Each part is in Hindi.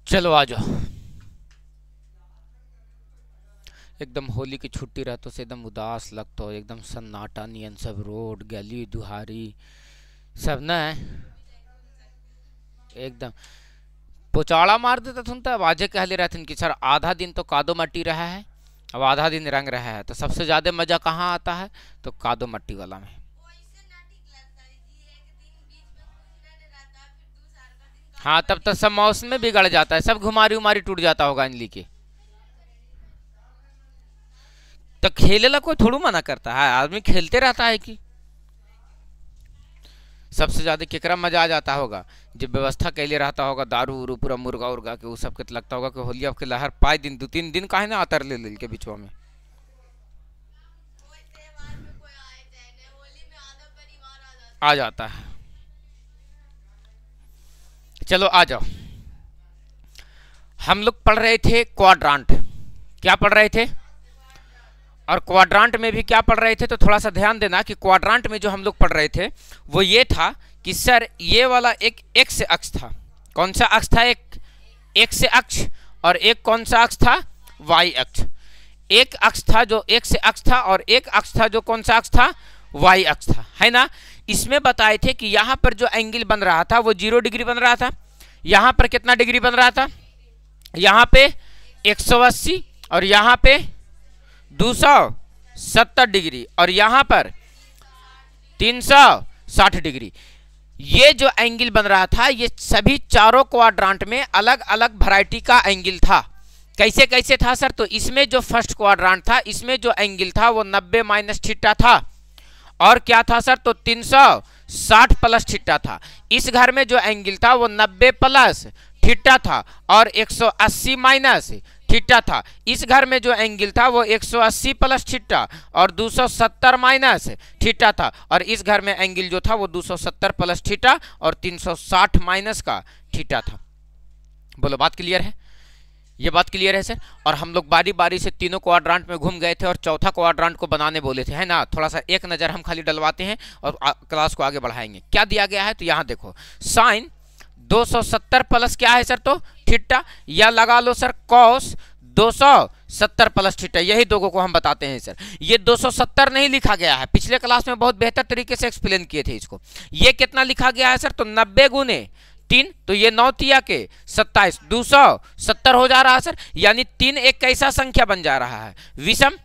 चलो आ जाओ। एकदम होली की छुट्टी रहतो से एकदम उदास लगतो, एकदम सन्नाटा नियन सब रोड गली दुहारी सब न एकदम पोचाड़ा मार देता थुन। तब आजे कहले रहते कि सर आधा दिन तो कादो मट्टी रहा है, अब आधा दिन रंग रहा है, तो सबसे ज्यादा मजा कहाँ आता है? तो कादो मट्टी वाला में। हाँ तब तो सब मौसम में बिगड़ जाता है, सब घुमारी उमारी टूट जाता होगा अंजलि के। तो खेले ला कोई थोड़ू मना करता है, आदमी खेलते रहता है कि। सबसे ज्यादा केकरा मजा आ जाता होगा जब व्यवस्था कैले रहता होगा दारू उरू पूरा मुर्गा उर्गा के, वो सब के लगता होगा कि होलिया के लहर पाए दिन 2-3 दिन काहे ना आतर ले के बिचवा में आ जाता है। चलो आ जाओ। हम लोग पढ़ रहे थे क्वाड्रांट। क्या पढ़ रहे थे? और क्वाड्रांट में भी क्या पढ़ रहे थे? तो थोड़ा सा ध्यान देना कि क्वाड्रांट में जो हम लोग पढ़ रहे थे वो ये था कि सर ये वाला एक एक्स अक्ष था। कौन सा अक्ष था? एक एक्स अक्ष। और एक कौन सा अक्ष था? वाई अक्ष। एक अक्ष था जो एक्स अक्ष था और एक अक्ष था जो कौन सा अक्ष था? वाई अक्ष था, है ना। इसमें बताए थे कि यहाँ पर जो एंगल बन रहा था वो 0 डिग्री बन रहा था। यहाँ पर कितना डिग्री बन रहा था? यहाँ पे 180 और यहाँ पे 270 डिग्री और यहाँ पर 360 डिग्री। ये जो एंगल बन रहा था ये सभी चारों क्वाड्रांट में अलग अलग वैरायटी का एंगल था। कैसे कैसे था सर? तो इसमें जो फर्स्ट क्वाड्रांट था इसमें जो एंगल था वो 90 माइनस थीटा था। और क्या था सर? तो 360 प्लस थीटा था। इस घर में जो एंगल था वो 90 प्लस थीटा था और 180 माइनस थीटा था। इस घर में जो एंगल था वो 180 प्लस थीटा और 270 माइनस थीटा था। और इस घर में एंगल जो था वो 270 प्लस थीटा और 360 माइनस का थीटा था। बोलो बात क्लियर है? ये बात क्लियर है सर। और हम लोग बारी बारी से तीनों क्वाड्रांट में घूम गए थे और चौथा क्वाड्रांट को बनाने बोले थे, है ना। थोड़ा सा एक नज़र हम खाली डलवाते हैं और क्लास को आगे बढ़ाएंगे। क्या दिया गया है? तो यहाँ देखो साइन 270 प्लस क्या है सर? तो थीटा। या लगा लो सर कॉस 270 प्लस थीटा। यही दोगों को हम बताते हैं सर। ये 270 नहीं लिखा गया है, पिछले क्लास में बहुत बेहतर तरीके से एक्सप्लेन किए थे इसको। ये कितना लिखा गया है सर? तो 90 गुने 3, तो ये 9 तिया के 27, 270 हो जा रहा है सर। यानी 3 एक कैसा संख्या बन जा रहा है? विषम।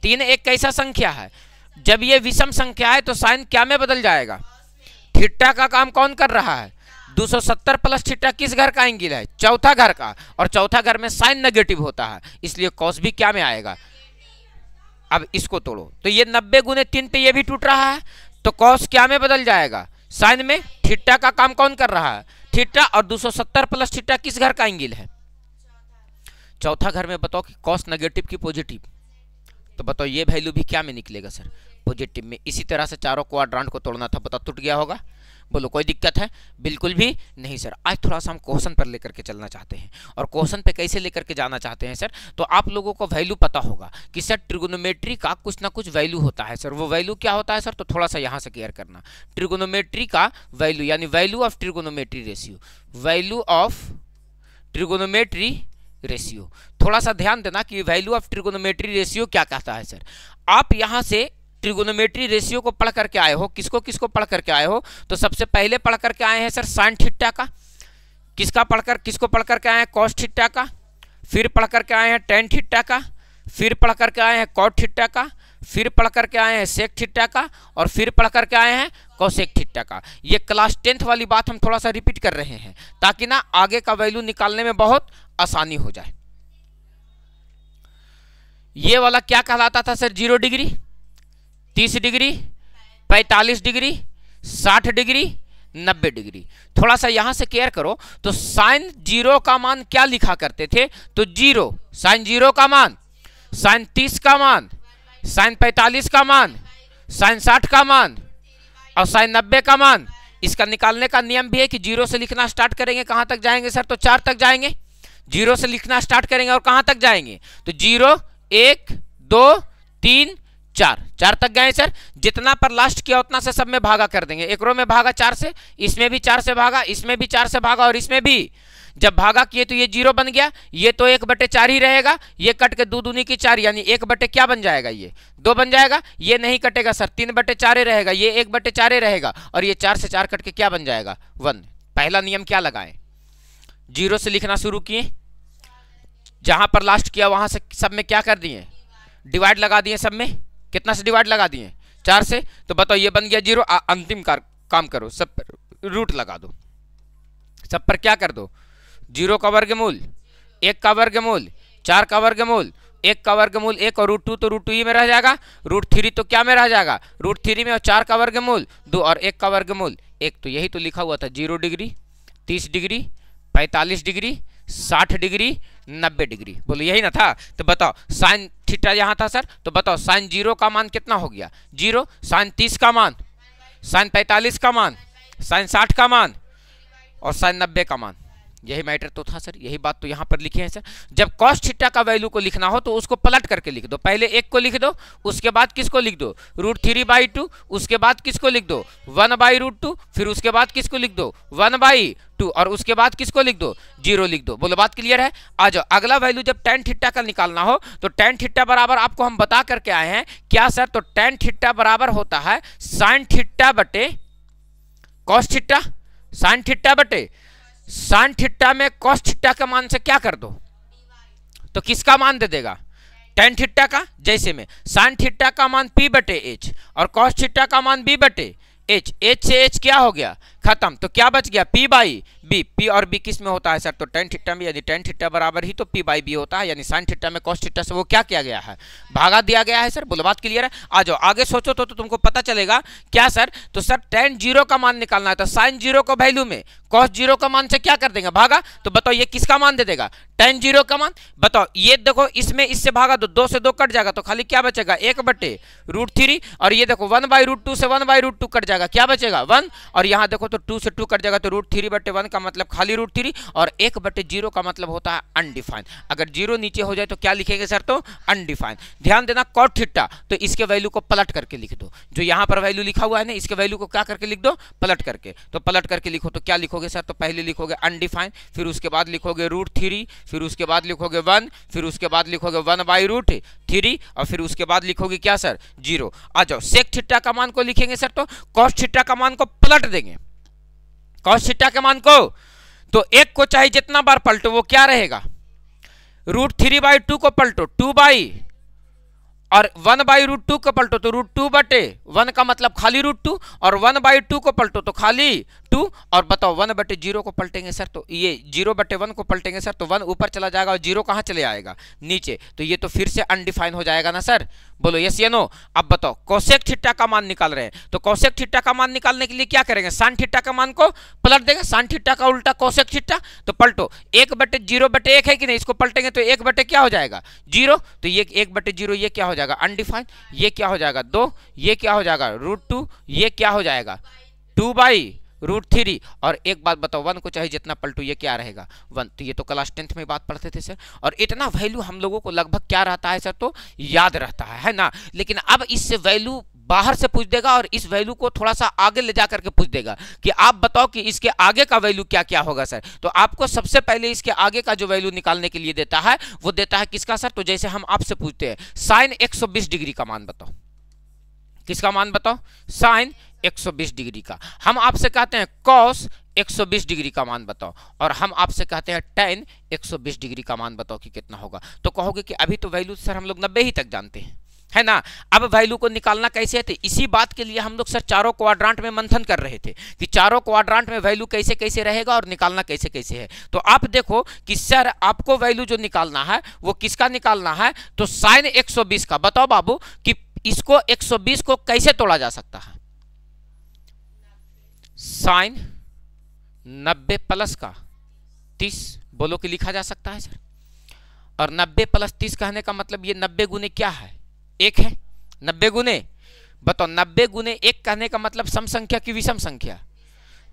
3 एक कैसा संख्या है? जब ये विषम संख्या है तो साइन क्या में बदल जाएगा? थीटा का काम कौन कर रहा है? 270 प्लस थीटा किस घर का एंगल है? चौथा घर का। और चौथा घर में साइन नेगेटिव होता है, इसलिए कॉस भी क्या में आएगा? अब इसको तोड़ो तो ये 90 गुने 3 पे ये भी टूट रहा है, तो कॉस क्या में बदल जाएगा? साइन में। थीटा का काम कौन कर रहा है? थीटा। और 270 प्लस थीटा किस घर का एंगल है? चौथा घर में। बताओ कि कॉस नेगेटिव की पॉजिटिव, तो बताओ ये वैल्यू भी क्या में निकलेगा सर? पॉजिटिव में। इसी तरह से चारों क्वाड्रांट को तोड़ना था, पता टूट गया होगा। बोलो कोई दिक्कत है? बिल्कुल भी नहीं सर। आज थोड़ा सा हम क्वेश्चन पर लेकर के चलना चाहते हैं। और क्वेश्चन पे कैसे लेकर के जाना चाहते हैं सर? तो आप लोगों को वैल्यू पता होगा कि सर ट्रिगोनोमेट्री का कुछ ना कुछ वैल्यू होता है सर। वो वैल्यू क्या होता है सर? तो थोड़ा सा यहाँ से क्लियर करना। ट्रिगोनोमेट्री का वैल्यू यानी value of trigonometry ratio, value of trigonometry ratio. थोड़ा सा ध्यान देना कि वैल्यू ऑफ ट्रिगोनोमेट्री रेशियो क्या कहता है सर। आप यहाँ से ट्रिगोनोमेट्री रेशियो को पढ़ करके आए हो। किसको किसको पढ़ करके आए हो? तो सबसे पहले पढ़ करके आए हैं सर साइन थीटा का। किसको पढ़ करके आए हैं? कॉस थीटा का। फिर पढ़ करके आए हैं टेन थीटा का। फिर पढ़ करके आए हैं कॉट थीटा का। फिर पढ़ करके आए हैं सेक थीटा का। और फिर पढ़ करके आए हैं कोसेक थीटा का। ये क्लास 10th वाली बात हम थोड़ा सा रिपीट कर रहे हैं ताकि ना आगे का वैल्यू निकालने में बहुत आसानी हो जाए। ये वाला क्या कहलाता था sir? 0 degree, 30 degree, 45 degree, 60 degree, 90 degree. थोड़ा सा यहां से केयर करो तो साइन 0 का मान क्या लिखा करते थे? तो 0, साइन 0 का मान, साइन 30 का मान, साइन 45 का मान, साइन 60 का मान और साइन 90 का मान। इसका निकालने का नियम भी है कि 0 से लिखना स्टार्ट करेंगे, कहां तक जाएंगे सर? तो 4 तक जाएंगे। 0 से लिखना स्टार्ट करेंगे और कहां तक जाएंगे? तो 0, 1, 2, 3, 4 तक गए सर। जितना पर लास्ट किया उतना से सब में भागा कर देंगे। एक रो में भागा 4 से, इसमें भी 4 से भागा, इसमें भी 4 से भागा और इसमें भी जब भागा किए तो ये 0 बन गया, ये तो 1/4 ही रहेगा, ये कट के 2 दूनी की 4 यानी 1/, क्या बन जाएगा, ये 2 बन जाएगा, ये नहीं कटेगा सर, 3/4 रहेगा, ये 1/4 रहेगा, और ये 4 से 4 कट के क्या बन जाएगा, 1। पहला नियम क्या लगाएं, 0 से लिखना शुरू किए, जहां पर लास्ट किया वहां से सब में क्या कर दिए, डिवाइड लगा दिए, सब में कितना से डिवाइड लगा दिए, 4 से। तो बताओ ये बन गया 0। अंतिम काम करो, सब पर रूट लगा दो, सब पर क्या कर दो, 0 का वर्गमूल, 1 का वर्गमूल, 4 का वर्गमूल, 1 का वर्गमूल 1, और √2 तो √2 ही में रह जाएगा, √3 तो क्या में रह जाएगा, √3 में, और 4 का वर्गमूल 2 और 1 का वर्गमूल 1। तो यही तो लिखा हुआ था, 0 degree, 30 degree, 45 degree, 60 degree, 90 degree. बोलो यही ना था। तो बताओ साइन थीटा यहाँ था सर, तो बताओ साइन 0 का मान कितना हो गया, 0, साइन 30 का मान, साइन 45 का मान, साइन 60 का मान, और साइन 90 का मान। यही मैटर तो था सर, यही बात तो यहाँ पर लिखे हैं सर। जब कॉस थीटा का वैल्यू को लिखना हो तो उसको पलट करके लिख दो, पहले 1 को लिख दो, उसके बाद किसको लिख दो, √3/2, उसके बाद किसको लिख दो, 1/√2, फिर उसके बाद किसको लिख दो, 1/2, और उसके बाद किसको लिख दो, 0 लिख दो। बोलो बात क्लियर है। आ जाओ अगला वैल्यू, जब tan थीटा का निकालना हो तो tan थीटा बराबर आपको हम बता करके आए हैं क्या सर, तो tan थीटा बराबर होता है साइन थीटा बटे कॉस थीटा, साइन थीटा बटे साइन थीटा में कॉस थीटा का मान से क्या कर दो, तो किसका मान दे देगा, tan थीटा का। जैसे में साइन थीटा का मान p/h और कॉस थीटा का मान b/h, h से h क्या हो गया, खत्म, तो क्या बच गया, p/b। p और b किस में होता है सर, तो tan थीटा में, यानी tan थीटा बराबर ही तो p/b होता है, यानी साइन थीटा में कॉस थीटा से वो क्या किया गया है, भागा दिया गया है सर। बोलो बात क्लियर है। आ जाओ आगे सोचो तो तुमको पता चलेगा क्या सर, तो सर tan 0 का मान निकालना है, तो साइन 0 को वैल्यू में कॉस 0 का मान से क्या कर देंगे, भागा। तो बताओ ये किसका मान दे देगा, tan 0 का मान। बताओ ये देखो इसमें इससे भागा दो, 2 से 2 कट जाएगा, तो खाली क्या बचेगा, 1/√3, और ये देखो 1/√2 से 1/√2 कट जाएगा, क्या बचेगा, 1, और यहाँ देखो तो 2 से 2 कट जाएगा, तो √3/1 का मतलब खाली √3, और 1/0 का मतलब होता है अनडिफाइंड। अगर 0 नीचे हो जाए तो क्या लिखेंगे सर, तो अनडिफाइंड। ध्यान देना कॉट थीटा, तो इसके वैल्यू को पलट करके लिख दो, जो यहाँ पर वैल्यू लिखा हुआ है ना, इसके वैल्यू को क्या करके लिख दो, पलट करके। तो पलट करके लिखो तो क्या लिखोगे सर, तो पहले लिखोगे अनडिफाइंड, फिर उसके बाद लिखोगे √3, फिर उसके बाद लिखोगे 1, फिर उसके बाद लिखोगे 1/√3, और फिर उसके बाद लिखोगे क्या सर, 0। आ जाओ सेक थीटा का मान को लिखेंगे सर, तो कॉस थीटा का मान को पलट देंगे, कॉस थीटा के मान को, तो 1 को चाहे जितना बार पलटो वो क्या रहेगा, √3/2 को पलटो 2 और 1/√2 को पलटो तो √2/1 का मतलब खाली √2, और 1/2 को पलटो तो खाली 2, और बताओ 1/0 को पलटेंगे सर, तो ये 0/1 को पलटेंगे सर, तो 1 ऊपर चला जाएगा और 0 कहाँ चले आएगा, नीचे, तो ये तो फिर से अनडिफाइन हो जाएगा ना सर। बोलो यस या नो। अब बताओ कोसेक थीटा का मान निकाल रहे हैं, तो कोसेक थीटा का मान निकालने के लिए क्या करेंगे, साइन थीटा का मान को पलट देंगे, साइन थीटा का उल्टा कोसेक थीटा, तो पलटो 1/0/1 है कि नहीं, इसको पलटेंगे तो 1 क्या हो जाएगा, 0, तो ये 1/0 ये क्या हो जाएगा, अनडिफाइंड, ये क्या हो जाएगा 2, ये क्या हो जाएगा √2, ये क्या हो जाएगा 2/√3, और एक बात बताओ 1 को चाहे जितना पलटो ये क्या रहेगा 1। तो ये तो क्लास 10th में बात पढ़ते थे सर, और इतना वैल्यू हम लोगों को लगभग क्या रहता है सर, तो याद रहता है ना। लेकिन अब इससे वैल्यू बाहर से पूछ देगा, और इस वैल्यू को थोड़ा सा आगे ले जा करके पूछ देगा कि आप बताओ कि इसके आगे का वैल्यू क्या क्या होगा सर। तो आपको सबसे पहले इसके आगे का जो वैल्यू निकालने के लिए देता है वो देता है किसका सर, तो जैसे हम आपसे पूछते हैं साइन 120 डिग्री का मान बताओ, किसका मान बताओ, साइन 120 डिग्री का। हम आपसे कहते हैं कॉस 120 डिग्री का मान बताओ, और हम आपसे कहते हैं tan 120 डिग्री का मान बताओ कि कितना होगा। तो कहोगे कि अभी तो वैल्यू सर हम लोग 90 ही तक जानते हैं, है ना। अब वैल्यू को निकालना कैसे है, तो इसी बात के लिए हम लोग सर चारों क्वाड्रांट में मंथन कर रहे थे कि चारों क्वाड्रांट में वैल्यू कैसे कैसे रहेगा और निकालना कैसे कैसे है। तो आप देखो कि सर आपको वैल्यू जो निकालना है वो किसका निकालना है, तो साइन 120 का। बताओ बाबू कि इसको 120 को कैसे तोड़ा जा सकता है, साइन 90 प्लस का 30 बोलो कि लिखा जा सकता है सर। और 90 प्लस 30 कहने का मतलब ये 90 गुने क्या है, 1 है, 90 गुने, बताओ 90 गुने 1 कहने का मतलब सम संख्या की विषम संख्या,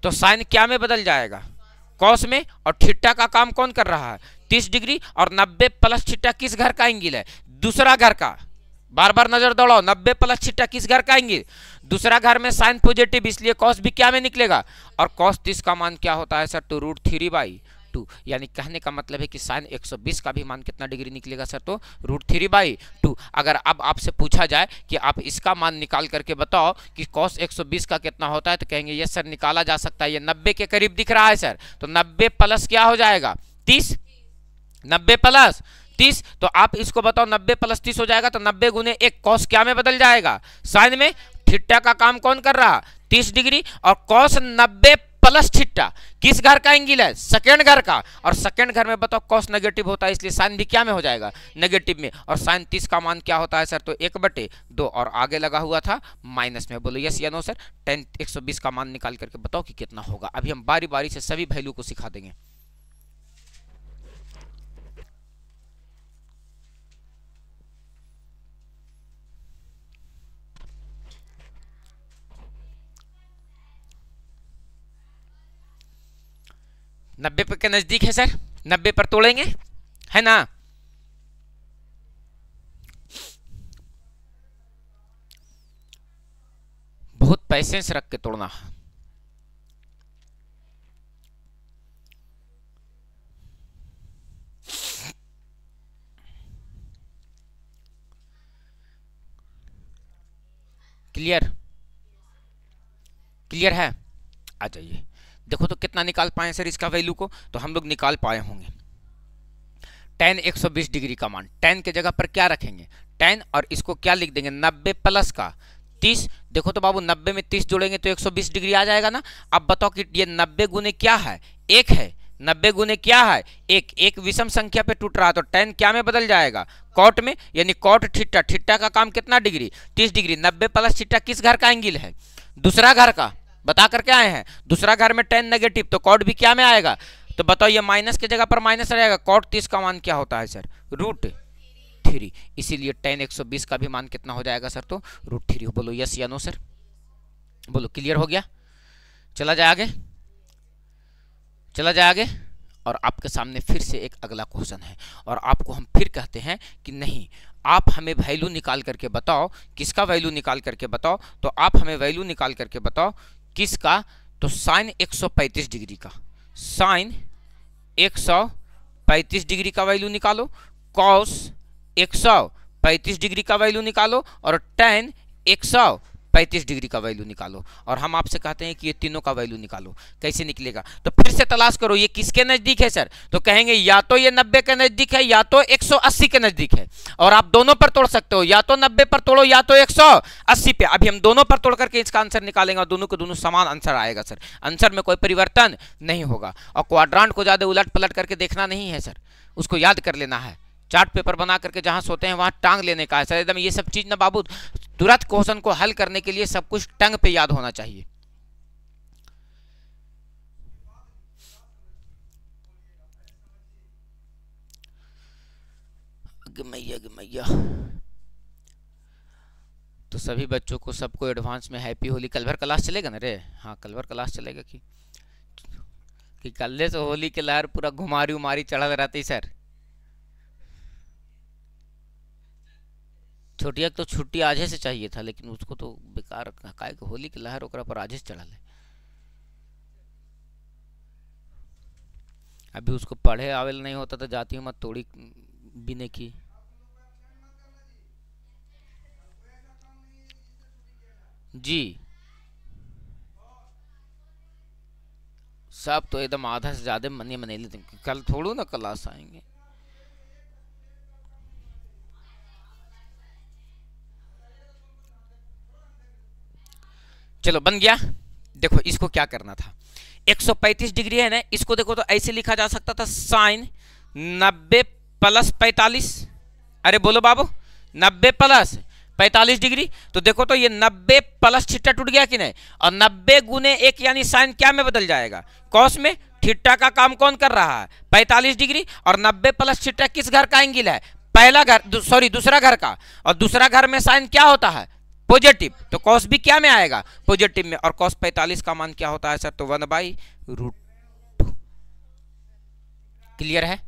तो साइन क्या में बदल जाएगा, कॉस में। और थीटा का काम कौन कर रहा है, 30 डिग्री, और 90 प्लस थीटा किस घर का एंगल है, दूसरा घर का। बार बार नजर दौड़ाओ, 90 प्लस थीटा किस घर का एंगल, दूसरा घर में साइन पॉजिटिव, इसलिए कॉस भी क्या में निकलेगा। और कॉस 30 का मान क्या होता है सर, तो √3/2 2, यानी कहने का मतलब है कि साइन 120 का भी मान कितना डिग्री निकलेगा सर, तो √3/2। अगर अब आपसे पूछा जाए कि आप इसका मान निकाल करके बताओ कि cos 120 का कितना होता है, तो कहेंगे यस सर निकाला जा सकता है, ये 90 के करीब दिख रहा है सर, तो 90 प्लस क्या हो जाएगा 30, 90 प्लस 30, तो आप इसको बताओ 90 प्लस 30 हो जाएगा, तो 90 गुने 1 कॉस क्या में बदल जाएगा, साइन में। थीटा का काम कौन कर रहा 30 डिग्री, और कॉस 90 प्लस थीटा किस घर का एंगल है, सेकेंड घर का, और सेकेंड घर में बताओ कॉस नेगेटिव होता है, इसलिए साइन भी क्या में हो जाएगा, नेगेटिव में। और साइन 30 का मान क्या होता है सर, तो 1/2, और आगे लगा हुआ था माइनस में। बोलो यस या नो सर। tan 120 का मान निकाल करके बताओ कि कितना होगा। अभी हम बारी बारी से सभी वैल्यू को सिखा देंगे। नब्बे पर के नजदीक है सर, 90 पर तोड़ेंगे, है ना। बहुत पैसेंस रख के तोड़ना। क्लियर, क्लियर है। आ जाइए, देखो तो कितना निकाल पाए सर इसका वैल्यू को, तो हम लोग निकाल पाए होंगे tan 120 डिग्री का मान। tan के जगह पर क्या रखेंगे, tan, और इसको क्या लिख देंगे 90 प्लस का 30। देखो तो बाबू 90 में 30 जोड़ेंगे तो 120 डिग्री आ जाएगा ना। अब बताओ कि ये 90 गुने क्या है, 1 है, 90 गुने क्या है, एक विषम संख्या पे टूट रहा, तो tan क्या में बदल जाएगा, कॉट में, यानी कॉट थीटा। थीटा का काम कितना डिग्री, 30 डिग्री। 90 प्लस थीटा किस घर का एंगल है, दूसरा घर का, बता करके आए हैं। दूसरा घर में tan नेगेटिव, तो कॉट भी क्या में आएगा, तो बताओ ये माइनस के जगह पर माइनस रहेगा। कॉट 30 का मान क्या होता है सर, √3, इसीलिए tan 120 का भी मान कितना हो जाएगा सर, तो √3। बोलो यस या नो सर, बोलो क्लियर हो गया। चला जाए आगे, चला जाए आगे। और आपके सामने फिर से एक अगला क्वेश्चन है, और आपको हम फिर कहते हैं कि नहीं, आप हमें वैल्यू निकाल करके बताओ, किसका वैल्यू निकाल करके बताओ, तो आप हमें वैल्यू निकाल करके बताओ किसका, तो साइन 135 डिग्री का, साइन 135 डिग्री का वैल्यू निकालो, कॉस 135 डिग्री का वैल्यू निकालो, और tan 135 डिग्री का वैल्यू निकालो। और हम आपसे कहते हैं कि ये तीनों का वैल्यू निकालो। कैसे निकलेगा, तो फिर से तलाश करो ये किसके नजदीक है सर, तो कहेंगे या तो ये 90 के नजदीक है या तो 180 के नजदीक है। और आप दोनों पर तोड़ सकते हो, या तो 90 पर तोड़ो या तो 180 पे। अभी हम दोनों पर तोड़ करके इसका आंसर निकालेंगे, और दोनों को दोनों समान आंसर आएगा सर, आंसर में कोई परिवर्तन नहीं होगा। और क्वाड्रांट को ज्यादा उलट पलट करके देखना नहीं है सर, उसको याद कर लेना है। चार्ट पेपर बना करके जहां सोते हैं वहां टांग लेने का है सर, एकदम ये सब चीज ना बाबू, तुरंत क्वेश्चन को हल करने के लिए सब कुछ टंग पे याद होना चाहिए। मैया तो सभी बच्चों को, सबको एडवांस में हैप्पी होली। कल भर क्लास चलेगा ना रे, हाँ कल भर क्लास चलेगा कि कल से होली के लहर पूरा घुमारी उमारी चढ़ा रहती सर। छोटिया तो छुट्टी आजे से चाहिए था, लेकिन उसको तो बेकार काय के होली की लहर ओकरा पर आजे से चढ़ा ले। अभी उसको पढ़े आवेल नहीं होता तो जाती हूँ मत तोड़ी बिने की। जी सब तो एकदम आधा से ज्यादा मने लेते, कल थोड़ू ना क्लास आएंगे। चलो बन गया। देखो इसको क्या करना था, 135 डिग्री है ना, इसको देखो तो ऐसे लिखा जा सकता था साइन 90 प्लस 45। अरे बोलो बाबू 90 प्लस 45 डिग्री, तो देखो तो ये 90 प्लस थीटा टूट गया कि नहीं, और 90 गुने 1 यानी साइन क्या में बदल जाएगा, कॉस में। थीटा का काम कौन कर रहा है 45 डिग्री, और 90 प्लस थीटा किस घर का एंगल है, पहला घर, सॉरी दूसरा घर का, और दूसरा घर में साइन क्या होता है पॉजिटिव, तो कॉस भी क्या में आएगा पॉजिटिव में। और कॉस 45 का मान क्या होता है सर, तो 1/√2। क्लियर है।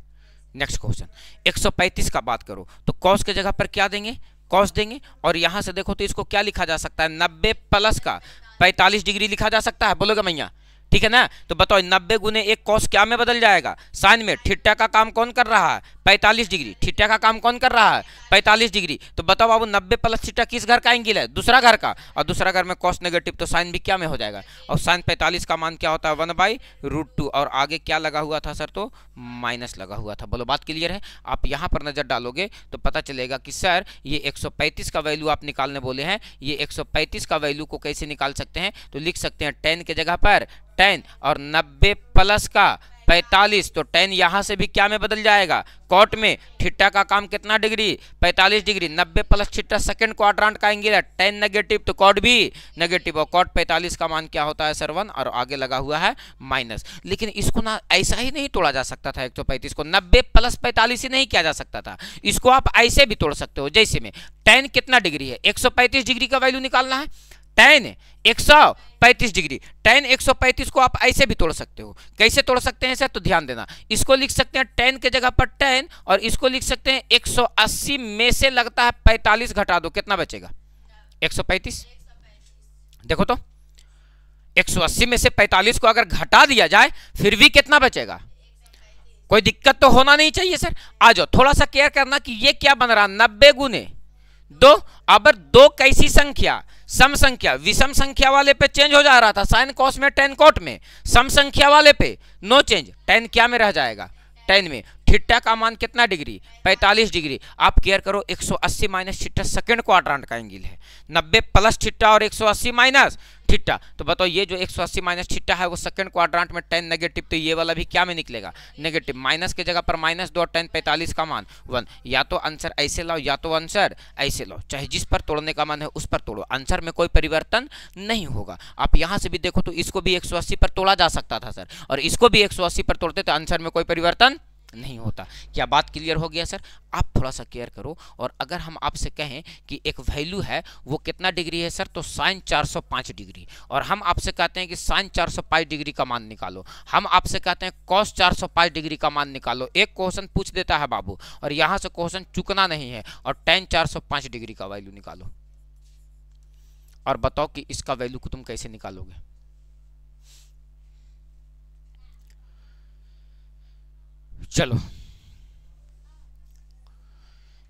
नेक्स्ट क्वेश्चन 135 का बात करो तो कॉस के जगह पर क्या देंगे, कॉस देंगे। और यहां से देखो तो इसको क्या लिखा जा सकता है, 90 प्लस का 45 डिग्री लिखा जा सकता है, बोलोगे मैया ठीक है ना। तो बताओ 90 गुने 1 कॉस क्या में बदल जाएगा, साइन में। थीटा का काम कौन कर रहा है, 45 डिग्री। थीटा का काम कौन कर रहा है, 45 डिग्री। तो बताओ बाबू 90 प्लस थीटा किस घर का एंगल है, दूसरा घर का, और दूसरा घर में कॉस नेगेटिव, तो साइन भी क्या में हो जाएगा। और साइन 45 का मान क्या होता है, 1/√2। और आगे क्या लगा हुआ था सर, तो माइनस लगा हुआ था। बोलो बात क्लियर है। आप यहाँ पर नजर डालोगे तो पता चलेगा कि सर ये 135 का वैल्यू आप निकालने बोले हैं, ये 135 का वैल्यू को कैसे निकाल सकते हैं, तो लिख सकते हैं tan के जगह पर tan और 90 प्लस का 45, तो tan यहां से भी क्या में बदल जाएगा, कॉट में। थीटा का काम कितना degree, 45 degree. 90 plus theta second quadrant का एंगल है, tan नेगेटिव तो कॉट भी नेगेटिव, और कॉट 45 का मान क्या होता है सर 1, और आगे लगा हुआ है माइनस। लेकिन इसको ना ऐसा ही नहीं तोड़ा जा सकता था 135 को, 90 प्लस 45 ही नहीं किया जा सकता था। इसको आप ऐसे भी तोड़ सकते हो, जैसे में tan कितना डिग्री है, 135 डिग्री का वैल्यू निकालना है, tan 135 डिग्री। tan 135 को आप ऐसे भी तोड़ सकते हो। कैसे तोड़ सकते हैं सर, तो ध्यान देना। इसको लिख सकते हैं tan के जगह पर tan, और इसको लिख सकते हैं 180 में से लगता है 45 घटा दो, कितना बचेगा, 135। देखो तो 180 में से 45 को अगर घटा दिया जाए फिर भी कितना बचेगा, कोई दिक्कत तो होना नहीं चाहिए सर। आ जाओ थोड़ा सा केयर करना कि ये क्या बन रहा, 90 गुने 2। अब 2 कैसी संख्या, सम संख्या। विषम संख्या वाले पे चेंज हो जा रहा था, साइन कॉस में tan कॉट में। सम संख्या वाले पे नो चेंज, tan क्या में रह जाएगा, tan में। थीटा का मान कितना डिग्री, 45 डिग्री। आप केयर करो 180 माइनस थीटा सेकंड क्वाड्रेंट का एंगल है, 90 प्लस थीटा और 180 माइनस थीटा। तो बताओ ये जो 180 माइनस थीटा है वो सेकंड क्वाड्रेंट में tan नेगेटिव, तो ये वाला भी क्या में निकलेगा, नेगेटिव। माइनस के जगह पर -2 और tan 45 का मान 1। या तो आंसर ऐसे लाओ या तो आंसर ऐसे लाओ, चाहे जिस पर तोड़ने का मन है उस पर तोड़ो, आंसर में कोई परिवर्तन नहीं होगा। आप यहाँ से भी देखो तो इसको भी 180 पर तोड़ा जा सकता था सर, और इसको भी 180 पर तोड़ते तो आंसर में कोई परिवर्तन नहीं होता। क्या बात क्लियर हो गया सर। आप थोड़ा सा केयर करो। और अगर हम आपसे कहें कि एक वैल्यू है वो कितना डिग्री है सर, तो साइन 405 डिग्री, और हम आपसे कहते हैं कि साइन 405 डिग्री का मान निकालो, हम आपसे कहते हैं कॉस 405 डिग्री का मान निकालो। एक क्वेश्चन पूछ देता है बाबू, और यहां से क्वेश्चन चुकना नहीं है, और tan 405 डिग्री का वैल्यू निकालो, और बताओ कि इसका वैल्यू को तुम कैसे निकालोगे। चलो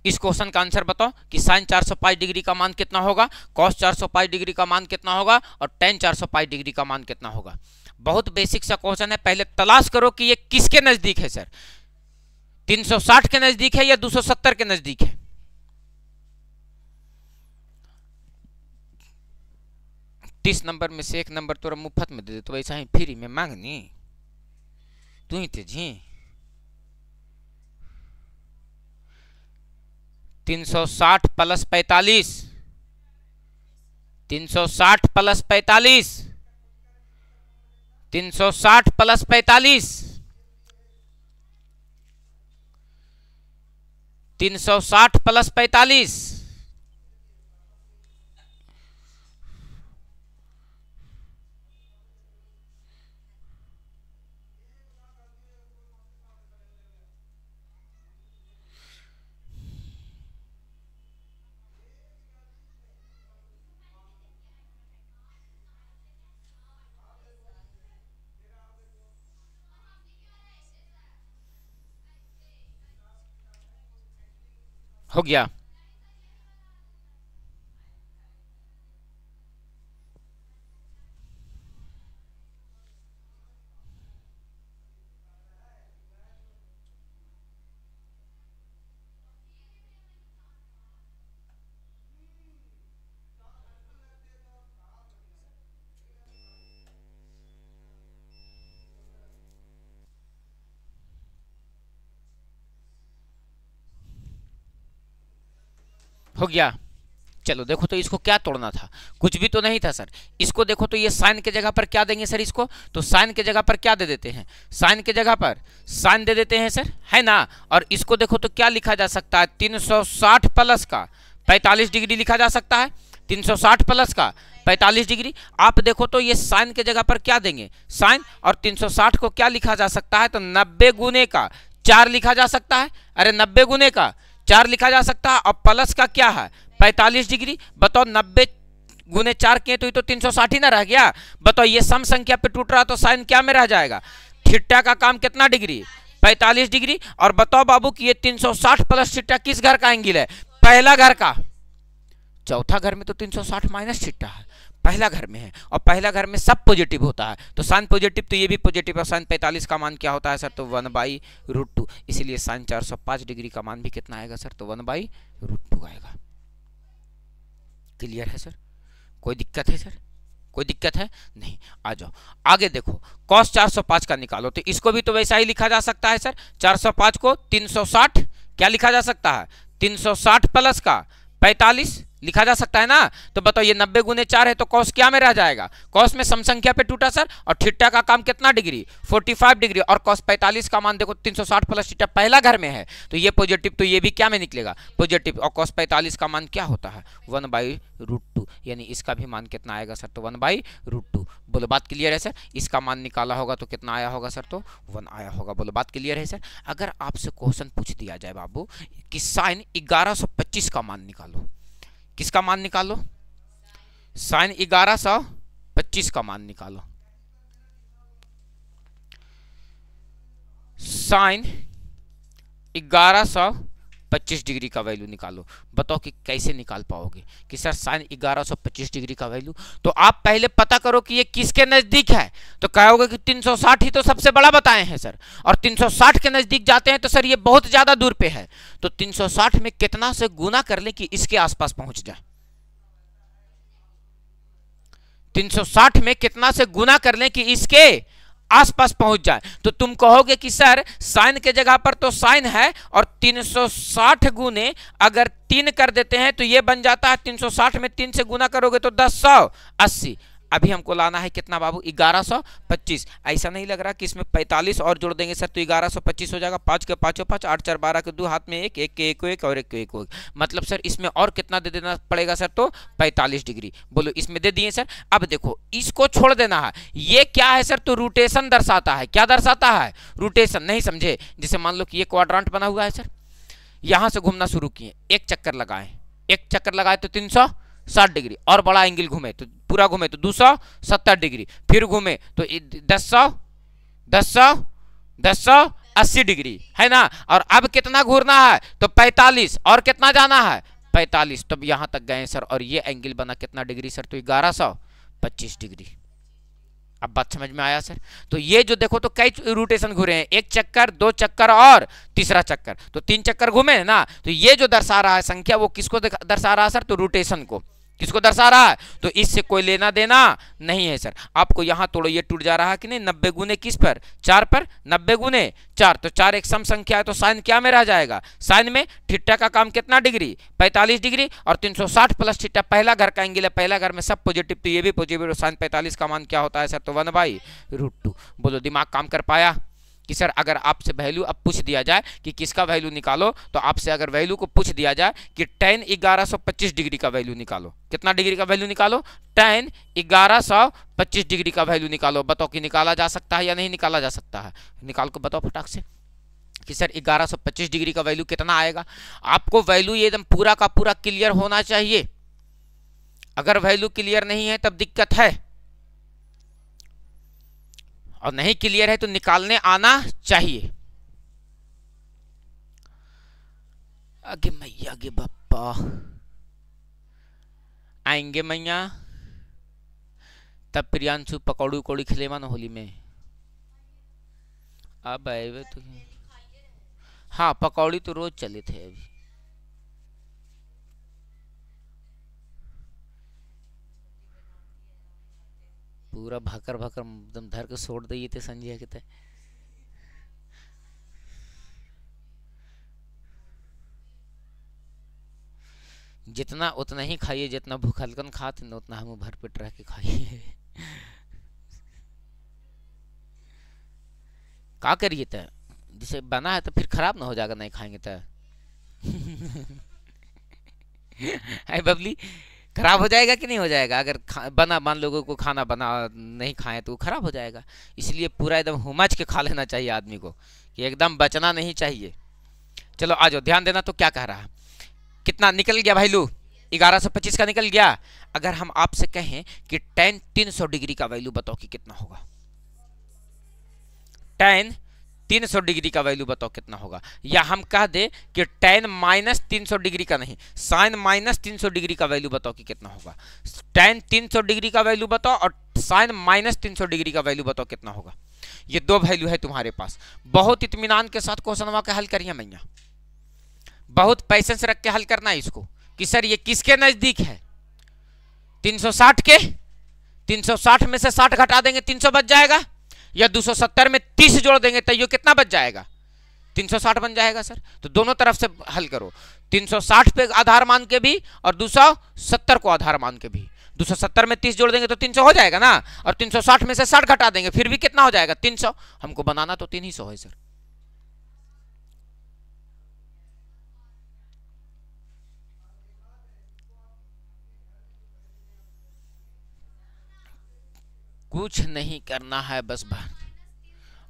इस क्वेश्चन का आंसर बताओ कि साइन 405 डिग्री का मान कितना होगा, कॉस 405 डिग्री का मान कितना होगा, और tan 405 डिग्री का मान कितना होगा। बहुत बेसिक सा क्वेश्चन है। पहले तलाश करो कि ये किसके नजदीक है सर, 360 के नजदीक है या 270 के नजदीक है। तीस नंबर में से 1 नंबर तोरा मुफ्त में दे दे, तो ऐसा ही फ्री में मांगनी, तू ही तेजी। 360 प्लस 45, 360 प्लस 45, 360 प्लस 45, 360 प्लस 45, हो गया। हो गया। चलो देखो तो इसको क्या तोड़ना था, कुछ भी तो नहीं था सर। इसको देखो तो ये साइन के जगह पर क्या देंगे सर, इसको तो साइन के जगह पर क्या दे देते हैं, साइन के जगह पर साइन दे देते हैं सर, है ना। और इसको देखो तो क्या लिखा जा सकता है, 360 प्लस का 45 डिग्री लिखा जा सकता है, 360 प्लस का 45 डिग्री। आप देखो तो ये साइन के जगह पर क्या देंगे, साइन, और 360 को क्या लिखा जा सकता है, तो 90 गुने का 4 लिखा जा सकता है। अरे 90 गुने का 4 लिखा जा सकता है, और प्लस का क्या है 45 डिग्री। बताओ 90 गुने 4 किए तो ये तो 360 ही ना रह गया। बताओ ये सम संख्या पे टूट रहा तो साइन क्या में रह जाएगा? थीटा का काम कितना डिग्री? 45 डिग्री। और बताओ बाबू कि ये 360 प्लस थीटा किस घर का एंगल है? पहला घर का। चौथा घर में तो 360 माइनस थीटा है, पहला घर में है, और पहला घर में सब पॉजिटिव होता है तो साइन पॉजिटिव तो ये भी पॉजिटिव है। साइन 45 का मान क्या होता है सर? तो 1/√2। इसलिए साइन 405 डिग्री का मान भी कितना आएगा सर? तो 1/√2 आएगा। क्लियर है सर? कोई दिक्कत है सर? कोई दिक्कत है नहीं? आ जाओ आगे देखो, कॉस 405 का निकालो तो इसको भी तो वैसा ही लिखा जा सकता है सर। 405 को 360 क्या लिखा जा सकता है? 360 प्लस का 45 लिखा जा सकता है ना। तो बताओ ये 90 गुने 4 है तो कॉस क्या में रह जाएगा? कॉस में सम संख्या पे टूटा सर, और थीटा का काम कितना डिग्री? 45 डिग्री। और कॉस 45 का मान देखो 360 प्लस थीटा पहला घर में है तो ये पॉजिटिव तो ये भी क्या में निकलेगा? पॉजिटिव। और कॉस 45 का मान क्या होता है? 1/√2। यानी इसका भी मान कितना आएगा सर? तो 1/√2। बोलो बात क्लियर है सर? इसका मान निकाला होगा तो कितना आया होगा सर? तो 1 आया होगा। बोलो बात क्लियर है सर? अगर आपसे क्वेश्चन पूछ दिया जाए बाबू कि साइन 1125 का मान निकालो, किसका मान निकालो? साइन 1125 का मान निकालो। साइन 1125 डिग्री का वैल्यू निकालो। बताओ कि कैसे निकाल पाओगे कि सर साइन 1125 डिग्री का वैल्यू? तो आप पहले पता करो कि ये किसके नजदीक है। तो कहोगे कि 360 ही तो सबसे बड़ा बताए हैं सर, और 360 के नजदीक जाते हैं तो सर ये बहुत ज्यादा दूर पे है। तो 360 में कितना से गुना कर ले कि इसके आसपास पहुंच जाए? 360 में कितना से गुना कर लें कि इसके आसपास पहुंच जाए? तो तुम कहोगे कि सर साइन के जगह पर तो साइन है, और 360 गुने अगर 3 कर देते हैं तो ये बन जाता है 360 में 3 से गुना करोगे तो 1080। अभी हमको लाना है कितना बाबू? 1125। ऐसा नहीं लग रहा कि इसमें 45 और जोड़ देंगे सर तो 1125 हो जाएगा। 5 के 5 5, 8 4 12 के 2, हाथ में 1 1 के 1 1 और 1 के 1 1। मतलब सर इसमें और कितना दे देना पड़ेगा सर? तो 45 डिग्री। बोलो इसमें दे दिए सर। अब देखो इसको छोड़ देना है। ये क्या है सर? तो रोटेशन दर्शाता है। क्या दर्शाता है? रोटेशन। नहीं समझे? जैसे मान लो कि ये क्वाड्रांट बना हुआ है सर, यहां से घूमना शुरू किए, एक चक्कर लगाए तो 360 डिग्री, और बड़ा एंगल घूमे तो पूरा घूमे तो 270 डिग्री, फिर घूमे तो 1080 डिग्री है ना। और अब कितना घूरना है? तो 45, और कितना जाना है? 45। तब यहां तक गए सर, और ये एंगल बना कितना डिग्री सर? तो 1125 डिग्री। अब बात समझ में आया सर? तो ये जो देखो तो कई रोटेशन घूरे हैं, एक चक्कर, 2 चक्कर और तीसरा चक्कर, तो 3 चक्कर घूमे ना। तो ये जो दर्शा रहा है संख्या वो किसको दर्शा रहा है सर? तो रोटेशन को। किसको दर्शा रहा है? तो इससे कोई लेना देना नहीं है सर। आपको यहां तोड़ो, ये टूट जा रहा है कि नहीं? 90 गुने किस पर? 4 पर। 90 गुने 4 तो 4 एक सम संख्या है तो साइन क्या में रह जाएगा? साइन में थीटा का काम कितना डिग्री? 45 डिग्री। और 360 प्लस थीटा पहला घर का एंगल है, पहला घर में सब पॉजिटिव तो ये भी पॉजिटिव। साइन 45 का मान क्या होता है सर? तो 1/√2। बोलो दिमाग काम कर पाया कि सर अगर आपसे वैल्यू अब पूछ दिया जाए कि किसका वैल्यू निकालो, तो आपसे अगर वैल्यू को पूछ दिया जाए कि tan 1125 डिग्री का वैल्यू निकालो, कितना डिग्री का वैल्यू निकालो? tan 1125 डिग्री का वैल्यू निकालो। बताओ कि निकाला जा सकता है या नहीं निकाला जा सकता है? निकाल को बताओ फटाक से कि सर 1125 डिग्री का वैल्यू कितना आएगा। आपको वैल्यू ये एकदम पूरा का पूरा क्लियर होना चाहिए। अगर वैल्यू क्लियर नहीं है तब दिक्कत है, और नहीं क्लियर है तो निकालने आना चाहिए। आगे मैया आगे बप्पा आएंगे मैया, तब प्रियांशु पकौड़ी उकौड़ी खिलेवा ना होली में। अब आए तो हाँ, पकौड़ी तो रोज चले थे। अभी पूरा भाकर भाकर एकदम धर के छोड़ दिए थे संजय के थे। जितना उतना ही खाइए, जितना भूख हल्कन खाते न उतना हम भर पेट रह के खाइए। क्या करिए तो जिसे बना है तो फिर खराब ना हो जाएगा नहीं खाएंगे तो। है बबली, खराब हो जाएगा कि नहीं हो जाएगा? अगर बना मान लोगों को खाना बना नहीं खाए तो वो खराब हो जाएगा। इसलिए पूरा एकदम हुमच के खा लेना चाहिए आदमी को, कि एकदम बचना नहीं चाहिए। चलो आ जाओ, ध्यान देना। तो क्या कह रहा है? कितना निकल गया भाई लू? 1125 का निकल गया। अगर हम आपसे कहें कि tan 300 डिग्री का वैल्यू बताओ कि कितना होगा, tan 300 डिग्री का वैल्यू बताओ कितना होगा। या हम कह दे कि tan माइनस 300 डिग्री का नहीं, sin माइनस 300 डिग्री का वैल्यू बताओ कि कितना होगा। tan 300 डिग्री का वैल्यू बताओ और sin माइनस 300 डिग्री का वैल्यू बताओ कितना होगा। ये दो वैल्यू है तुम्हारे पास। बहुत इत्मीनान के साथ क्वेश्चन का हल करिए मैया, बहुत पैसेंस रख के हल करना है इसको कि सर ये किसके नजदीक है, 360 के। 360 में से 60 घटा देंगे 300 बच जाएगा, या 270 में 30 जोड़ देंगे तो ये कितना बच जाएगा, 360 बन जाएगा सर। तो दोनों तरफ से हल करो, 360 पे आधार मान के भी और 270 को आधार मान के भी। 270 में 30 जोड़ देंगे तो 300 हो जाएगा ना, और 360 में से 60 घटा देंगे फिर भी कितना हो जाएगा, 300। हमको बनाना तो 300 है सर। कुछ नहीं करना है बस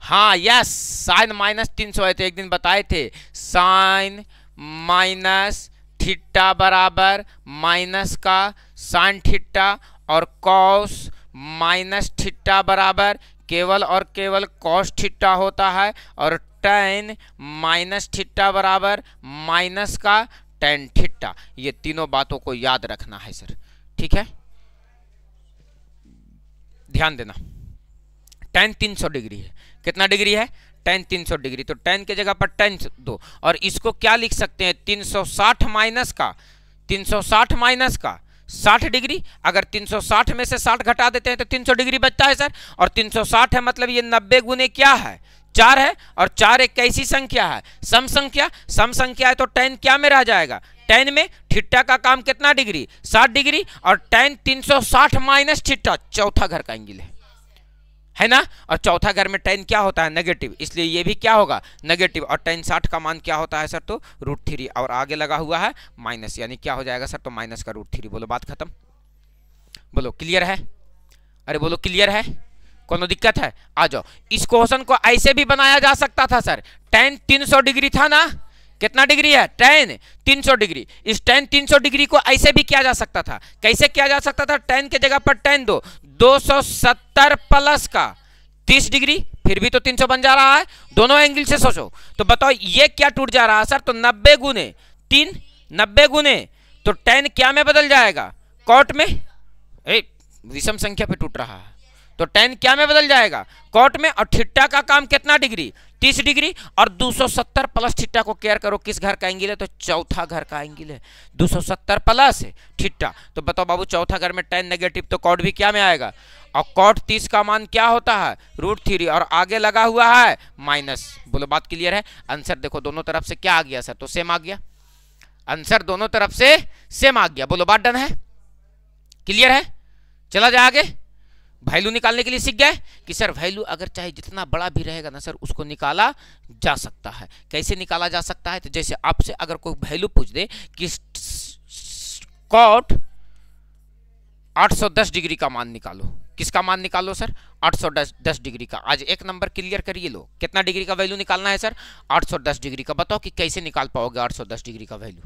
हाँ यस, साइन माइनस 300 है तो एक दिन बताए थे, साइन माइनस थीटा बराबर माइनस का साइन थीटा, और कॉस माइनस थीटा बराबर केवल और केवल कॉस थीटा होता है, और tan माइनस थीटा बराबर माइनस का tan थीटा। ये तीनों बातों को याद रखना है सर, ठीक है, ध्यान देना। tan 300 डिग्री है, कितना डिग्री है, tan 300 डिग्री, तो tan के जगह पर tan दो, और इसको क्या लिख सकते हैं, 360 माइनस का 360 माइनस का 60 डिग्री। अगर 360 में से 60 घटा देते हैं तो 300 डिग्री बचता है सर। और 360 है मतलब ये 90 गुने क्या है, 4 है, और 4 एक कैसी संख्या है, सम संख्या। सम संख्या है तो tan क्या में रह जाएगा, tan में थीटा का काम कितना डिग्री, 60 डिग्री, और tan 360 माइनस थीटा चौथा घर का एंगल है ना। और चौथा घर में tan क्या होता है, नेगेटिव, इसलिए ये भी क्या होगा, नेगेटिव। और tan 60 का मान क्या होता है सर, तो √3, और आगे लगा हुआ है माइनस, यानी क्या हो जाएगा सर, तो माइनस का √3। बोलो बात खत्म, बोलो क्लियर है, अरे बोलो क्लियर है, कोनो दिक्कत है, आ जाओ। इस क्वेश्चन को ऐसे भी बनाया जा सकता था सर, tan 300 डिग्री था ना, कितना डिग्री है, tan 300 डिग्री। इस tan 300 डिग्री को ऐसे भी किया जा सकता था, कैसे किया जा सकता था, tan के जगह पर tan दो, 270 प्लस का 30 डिग्री, फिर भी तो 300 बन जा रहा है। दोनों एंगल से सोचो तो बताओ ये क्या टूट जा रहा है सर, तो 90 गुने 3, 90 गुने, तो tan क्या में बदल जाएगा, कॉट में, विषम संख्या पे टूट रहा है तो tan क्या में बदल जाएगा, कॉट में। और थीटा का काम कितना डिग्री, 30 डिग्री, और 270 प्लस थीटा को केयर करो, किस घर का एंगल है, तो चौथा घर का एंगल है, 270 प्लस थीटा। तो बताओ बाबू चौथा घर में tan नेगेटिव तो कॉट भी क्या में आएगा, और कॉट 30 का मान क्या होता है, √3, और आगे लगा हुआ है माइनस। बोलो बात क्लियर है। आंसर देखो दोनों तरफ से क्या आ गया सर, तो सेम आ गया, आंसर दोनों तरफ से सेम आ गया। बोलो बात डन है, क्लियर है। चला जाए आगे, वैल्यू निकालने के लिए सीख गए कि सर वैल्यू अगर चाहे जितना बड़ा भी रहेगा ना सर, उसको निकाला जा सकता है। कैसे निकाला जा सकता है, तो जैसे आपसे अगर कोई वैल्यू पूछ दे कि कॉट 810 डिग्री का मान निकालो, किसका मान निकालो सर, 810 डिग्री का। आज एक नंबर क्लियर करिए लो, कितना डिग्री का वैल्यू निकालना है सर, 810 डिग्री का। बताओ कि कैसे निकाल पाओगे 810 डिग्री का वैल्यू।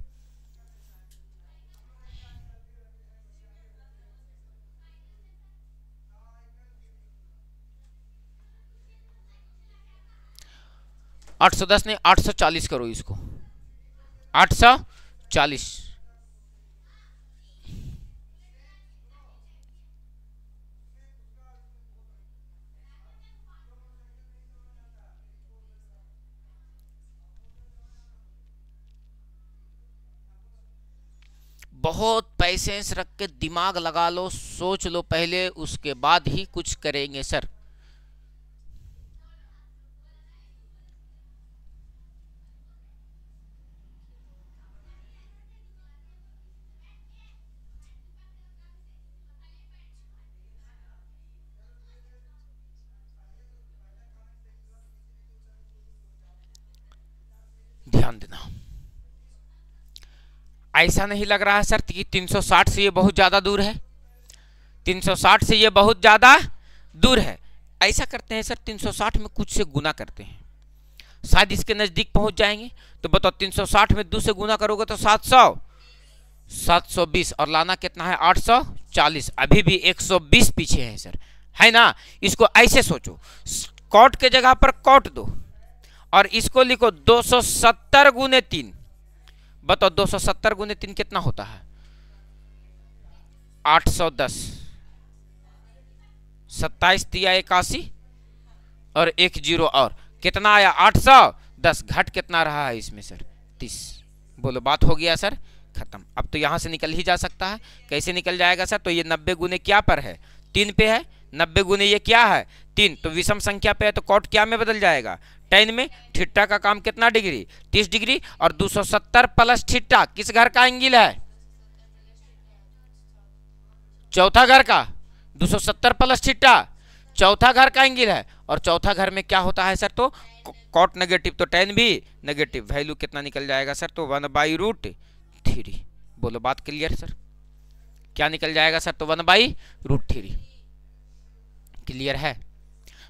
आठ सौ 10 नहीं 840 करो इसको, 840। बहुत पैसेंस रख के दिमाग लगा लो, सोच लो पहले, उसके बाद ही कुछ करेंगे सर। ध्यान देना, ऐसा नहीं लग रहा है सर कि 360 से ये बहुत ज्यादा दूर है, 360 से ये बहुत ज्यादा दूर है। ऐसा करते हैं सर, 360 में कुछ से गुना करते हैं, शायद इसके नजदीक पहुंच जाएंगे। तो बताओ 360 में 2 से गुना करोगे तो 700, 720 और लाना कितना है 840, अभी भी 120 पीछे है सर, है ना। इसको ऐसे सोचो, कॉट के जगह पर कॉट दो और इसको लिखो 270 गुने 3। बताओ 270 गुने 3 कितना होता है 810, 27 दिया 81 और 1 जीरो और कितना आया 810, घट कितना रहा है इसमें सर 30। बोलो बात हो गया सर, खत्म। अब तो यहां से निकल ही जा सकता है। कैसे निकल जाएगा सर, तो ये 90 गुने क्या पर है 3 पे है, 90 गुने ये क्या है 3, तो विषम संख्या पे है तो कॉट क्या में बदल जाएगा tan में। थीटा का काम कितना डिग्री 30 डिग्री और 270 प्लस थीटा किस घर का एंगल है, चौथा घर का। 270 प्लस थीटा चौथा घर का एंगल है और चौथा घर में क्या होता है सर, तो कॉट नेगेटिव तो tan भी नेगेटिव। वैल्यू कितना निकल जाएगा सर, तो 1/√3। बोलो बात क्लियर सर, क्या निकल जाएगा सर, तो 1/√3। क्लियर है।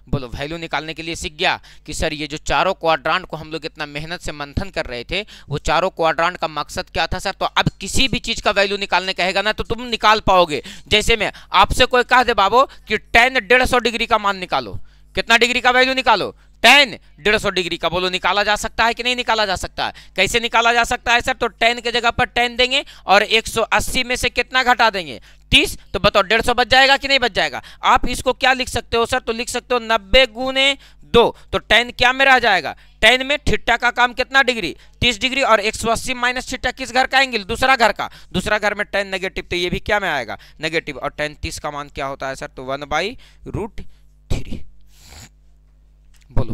बोलो वैल्यू निकालने के लिए सीख गया कि सर ये जो चारों क्वाड्रांट को हम लोग इतना मेहनत से मंथन कर रहे थे, वो चारों क्वाड्रांट का मकसद क्या था सर। तो अब किसी भी चीज का वैल्यू निकालने कहेगा ना तो तुम निकाल पाओगे। जैसे में आपसे कोई कह दे बाबू कि tan 150 डिग्री का मान निकालो, कितना डिग्री का वैल्यू निकालो tan 150 डिग्री का, बोलो निकाला जा सकता है कि नहीं निकाला जा सकता है। कैसे निकाला जा सकता है सर, तो tan के जगह पर tan देंगे और 180 में से कितना घटा देंगे 30, तो बताओ 150 बच जाएगा कि नहीं बच जाएगा। आप इसको क्या लिख सकते हो सर, तो लिख सकते हो 90 गुने 2, तो tan क्या में रह जाएगा, tan में थीटा का काम कितना डिग्री 30 डिग्री और 180 माइनस थीटा किस घर का एंगल, दूसरा घर का। दूसरा घर में tan नेगेटिव तो ये भी क्या में आएगा नेगेटिव, और tan 30 का मान क्या होता है सर, तो 1/√3। बोलो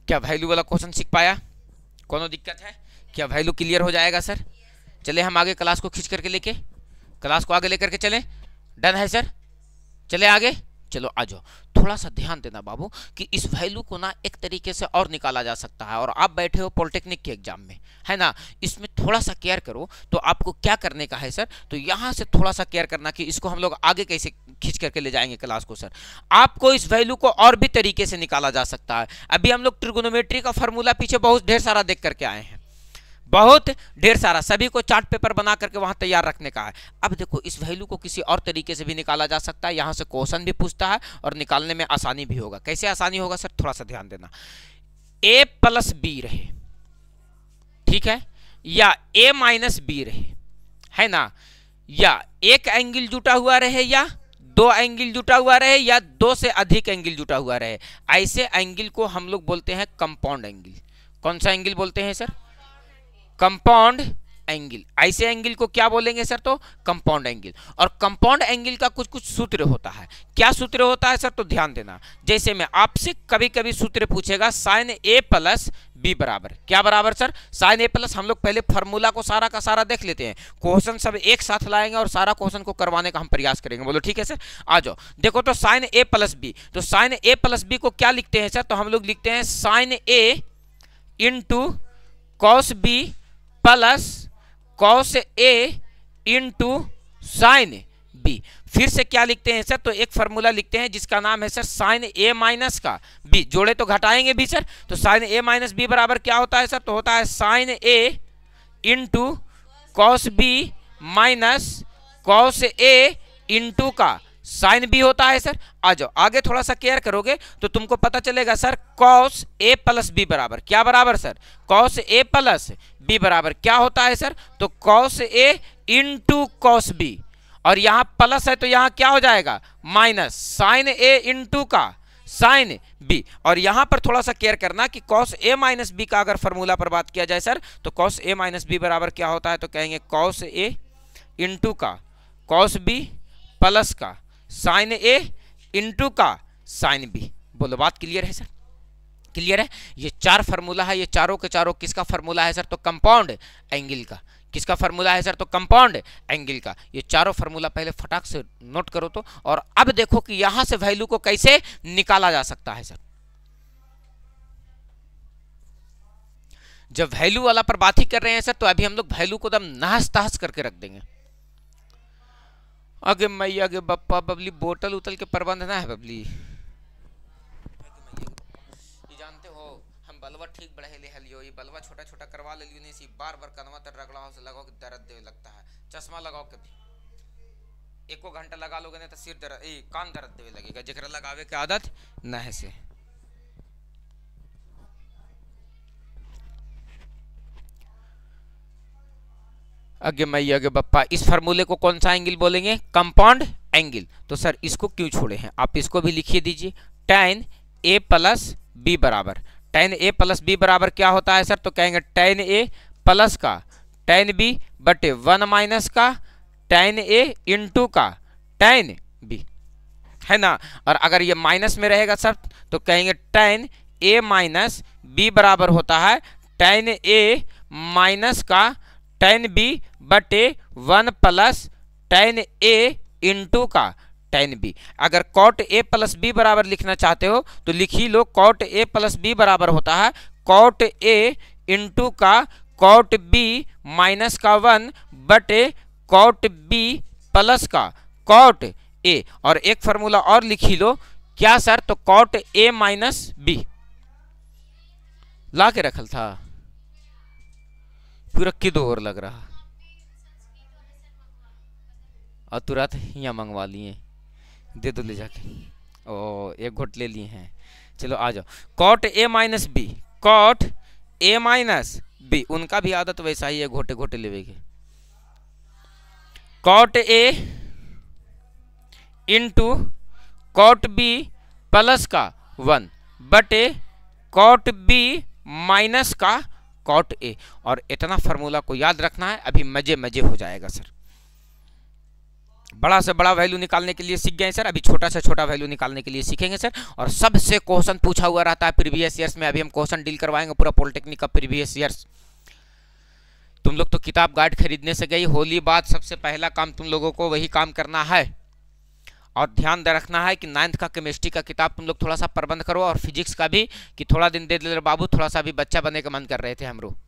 क्या वैल्यू वाला क्वेश्चन सीख पाया, कोनो दिक्कत है क्या, वैल्यू क्लियर हो जाएगा सर। चले हम आगे क्लास को खींच करके लेके, क्लास को आगे लेकर के चलें, डन है सर, चले आगे। चलो आ जाओ, थोड़ा सा ध्यान देना बाबू कि इस वैल्यू को ना एक तरीके से और निकाला जा सकता है। और आप बैठे हो पॉलिटेक्निक के एग्जाम में, है ना, इसमें थोड़ा सा केयर करो। तो आपको क्या करने का है सर, तो यहाँ से थोड़ा सा केयर करना कि इसको हम लोग आगे कैसे खींच करके ले जाएंगे क्लास को सर। आपको इस वैल्यू को और भी तरीके से निकाला जा सकता है। अभी हम लोग ट्रिगोनोमेट्री का फॉर्मूला पीछे बहुत ढेर सारा देख करके आए हैं, बहुत ढेर सारा, सभी को चार्ट पेपर बना करके वहां तैयार रखने का है। अब देखो इस वैल्यू को किसी और तरीके से भी निकाला जा सकता है। यहां से क्वेश्चन भी पूछता है और निकालने में आसानी भी होगा। कैसे आसानी होगा सर, थोड़ा सा ध्यान देना। a प्लस बी रहे, ठीक है, या a माइनस बी रहे, है ना, या एक एंगल जुटा हुआ रहे या दो एंगल जुटा हुआ रहे या दो से अधिक एंगल जुटा हुआ रहे, ऐसे एंगल को हम लोग बोलते हैं कंपाउंड एंगल। कौन सा एंगल बोलते हैं सर, कंपाउंड एंगल। ऐसे एंगल को क्या बोलेंगे सर, तो कंपाउंड एंगल। और कंपाउंड एंगल का कुछ कुछ सूत्र होता है। क्या सूत्र होता है सर, तो ध्यान देना। जैसे मैं आपसे कभी कभी सूत्र पूछेगा sin a प्लस बी बराबर क्या बराबर सर, sin a प्लस। हम लोग पहले फार्मूला को सारा का सारा देख लेते हैं, क्वेश्चन सब एक साथ लाएंगे और सारा क्वेश्चन को करवाने का हम प्रयास करेंगे। बोलो ठीक है सर, आ जाओ। देखो तो sin a प्लस बी, तो sin a प्लस बी को क्या लिखते हैं सर, तो हम लोग लिखते हैं sin a into cos b plus cos a into sine b। फिर से क्या लिखते हैं सर, तो एक फार्मूला लिखते हैं जिसका नाम है सर साइन a माइनस का b, जोड़े तो घटाएंगे भी सर। तो साइन a माइनस b बराबर क्या होता है सर, तो होता है sine a into cos b minus cos a into का साइन b होता है सर। आ जाओ आगे थोड़ा सा केयर करोगे तो तुमको पता चलेगा sir cos a plus b बराबर क्या बराबर sir, cos a plus b बराबर क्या होता है सर, तो cos a into cos b, और यहाँ प्लस है तो यहाँ क्या हो जाएगा माइनस साइन a इंटू का साइन b। और यहाँ पर थोड़ा सा केयर करना कि कॉस a माइनस बी का अगर फॉर्मूला पर बात किया जाए सर, तो कॉस a माइनस बी बराबर क्या होता है, तो कहेंगे कॉस a इंटू का कॉस b प्लस का साइन a इंटू का साइन b। बोलो बात क्लियर है सर, क्लियर है। ये चार फार्मूला है, ये चारों के चारों किसका फार्मूला है सर, तो कंपाउंड एंगल का। किसका फार्मूला है सर, तो कंपाउंड एंगल का। ये चारों फार्मूला पहले फटाक से नोट करो तो। और अब देखो कि यहां से वैल्यू को कैसे निकाला जा सकता है सर। जब वैल्यू वाला पर बात ही कर रहे हैं सर, तो अभी हम लोग वैल्यू को एकदम नहस तहस करके रख देंगे। आगे मैया आगे बप्पा बबली, बोतल उतल के प्रबंध ना है बबली, जानते हो हम बलवा ठीक बढ़े ले लियो, ये बलवा छोटा छोटा करवा ले लियो, नहीं सी बार बार कनवा तर रगड़ा हो से लगाओ कि दर्द देवे लगता है। चश्मा लगाओ कभी, एको घंटा लगा लोगे नहीं तो सिर दर्द कान दर्द देवे लगेगा, जेकरा लगावे के आदत न है से। आगे मैया आगे बप्पा, इस फार्मूले को कौन सा एंगल बोलेंगे? Compound angle. तो सर इसको क्यों छोड़े हैं, आप इसको भी लिखिए दीजिए। tan a प्लस बी बराबर, tan a प्लस बी बराबर क्या होता है सर? तो कहेंगे tan a प्लस का tan b बटे 1 माइनस का tan a इंटू का tan b, है ना। और अगर ये माइनस में रहेगा सर तो कहेंगे tan a माइनस बी बराबर होता है tan a माइनस का tan b बटे 1 प्लस tan a इंटू का tan b। अगर cot a प्लस बी बराबर लिखना चाहते हो तो लिख ही लो, cot a प्लस बी बराबर होता है cot a इंटू का cot b माइनस का 1 बटे cot b प्लस का cot a। और एक फार्मूला और लिख ही लो, क्या सर? तो cot a माइनस b ला के रखल था, पूरा किदो और लग रहा, और तुरंत यहाँ मंगवा लिए, दे दो ले जाके। ओ एक घोट ले लिए हैं, चलो आ जाओ। cot a minus b, cot a minus b, उनका भी आदत वैसा ही है, घोटे घोटे लेवे के। cot a into cot b plus का 1 बटे cot b माइनस का cot a। और इतना फार्मूला को याद रखना है, अभी मजे मजे हो जाएगा सर। बड़ा से बड़ा वैल्यू निकालने के लिए सीख गए सर, अभी छोटा से छोटा वैल्यू निकालने के लिए सीखेंगे सर। और सबसे क्वेश्चन पूछा हुआ रहता है प्रीवियस ईयर्स में, अभी हम क्वेश्चन डील करवाएंगे पूरा पॉलिटेक्निक का प्रीवियस ईयर्स। तुम लोग तो किताब गाइड खरीदने से गई, होली बाद सबसे पहला काम तुम लोगों को वही काम करना है। और ध्यान दे रखना है कि 9th का केमिस्ट्री का किताब तुम लोग थोड़ा सा प्रबंध करो, और फिजिक्स का भी, कि थोड़ा दिन दे दे बाबू, थोड़ा सा भी बच्चा बनने का मन कर रहे थे हम लोग।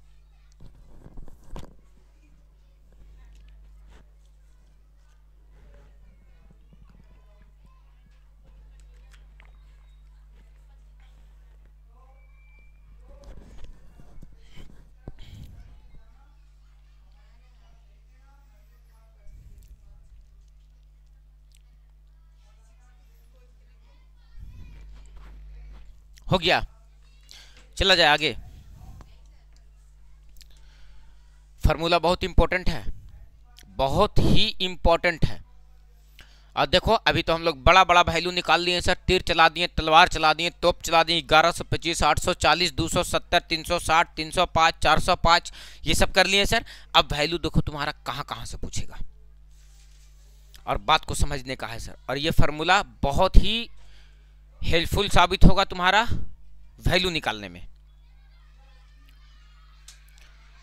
हो गया, चला जाए आगे। फार्मूला बहुत इंपॉर्टेंट है, बहुत ही इंपॉर्टेंट है। और देखो अभी तो हम लोग बड़ा बड़ा वैल्यू निकाल लिए सर, तीर चला दिए, तलवार चला दिए, तोप चला दिए, 1125, 840, 270, 360, 305, 405, ये सब कर लिए सर। अब वैल्यू देखो तुम्हारा कहाँ कहाँ से पूछेगा, और बात को समझने का है सर। और ये फार्मूला बहुत ही हेल्पफुल साबित होगा तुम्हारा वैल्यू निकालने में।